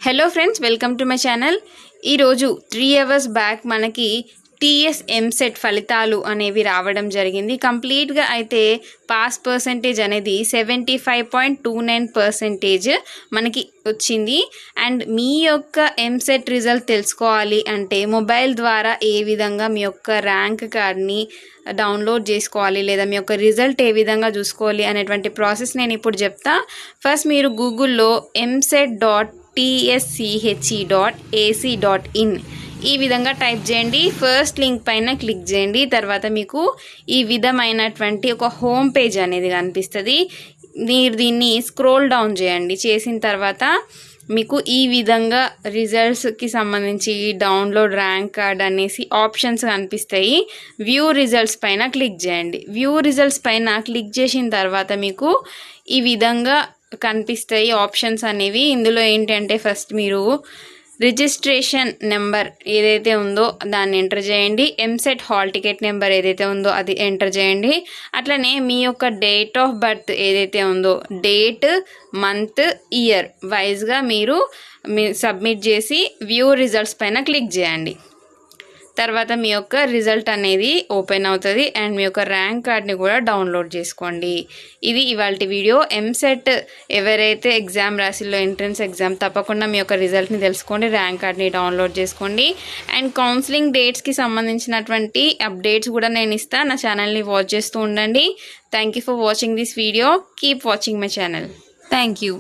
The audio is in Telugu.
Hello friends, welcome to my channel. ఈరోజు 3 అవర్స్ బ్యాక్ మనకి టీఎస్ ఎంసెట్ ఫలితాలు అనేవి రావడం జరిగింది. కంప్లీట్గా అయితే పాస్ పర్సెంటేజ్ అనేది 75.29% మనకి వచ్చింది. అండ్ మీ యొక్క ఎంసెట్ రిజల్ట్ తెలుసుకోవాలి అంటే మొబైల్ ద్వారా ఏ విధంగా మీ యొక్క ర్యాంక్ కార్డ్ని డౌన్లోడ్ చేసుకోవాలి లేదా మీ యొక్క రిజల్ట్ ఏ విధంగా చూసుకోవాలి అనేటువంటి ప్రాసెస్ నేను ఇప్పుడు చెప్తా. ఫస్ట్ మీరు గూగుల్లో mset.tsze.ac.in ఈ విధంగా టైప్ చేయండి. ఫస్ట్ లింక్ పైన క్లిక్ చేయండి. తర్వాత మీకు ఈ విధమైనటువంటి ఒక హోమ్ పేజ్ అనేది కనిపిస్తుంది. మీరు దీన్ని స్క్రోల్ డౌన్ చేయండి. చేసిన తర్వాత మీకు ఈ విధంగా రిజల్ట్స్కి సంబంధించి డౌన్లోడ్ ర్యాంక్ కార్డ్ అనేసి ఆప్షన్స్ కనిపిస్తాయి. వ్యూ రిజల్ట్స్ పైన క్లిక్ చేయండి. వ్యూ రిజల్ట్స్ పైన క్లిక్ చేసిన తర్వాత మీకు ఈ విధంగా కనిపిస్తాయి ఆప్షన్స్ అనేవి. ఇందులో ఏంటంటే ఫస్ట్ మీరు రిజిస్ట్రేషన్ నెంబర్ ఏదైతే ఉందో దాన్ని ఎంటర్ చేయండి. ఎంసెట్ హాల్ టికెట్ నెంబర్ ఏదైతే ఉందో అది ఎంటర్ చేయండి. అట్లనే మీ యొక్క డేట్ ఆఫ్ బర్త్ ఏదైతే ఉందో డేట్, మంత్, ఇయర్ వైజ్గా మీరు సబ్మిట్ చేసి వ్యూ రిజల్ట్స్ పైన క్లిక్ చేయండి. తర్వాత మీ యొక్క రిజల్ట్ అనేది ఓపెన్ అవుతుంది అండ్ మీ యొక్క ర్యాంక్ కార్డ్ని కూడా డౌన్లోడ్ చేసుకోండి. ఇది ఇవాల్టి వీడియో. ఎంసెట్ ఎవరైతే ఎగ్జామ్ రాసిల్లో ఎంట్రన్స్ ఎగ్జామ్ తప్పకుండా మీ యొక్క రిజల్ట్ని తెలుసుకోండి, ర్యాంక్ కార్డ్ని డౌన్లోడ్ చేసుకోండి. అండ్ కౌన్సిలింగ్ డేట్స్కి సంబంధించినటువంటి అప్డేట్స్ కూడా నేను ఇస్తాను. నా ఛానల్ని వాచ్ చేస్తూ ఉండండి. Thank you for watching this video. Keep watching my channel. Thank you.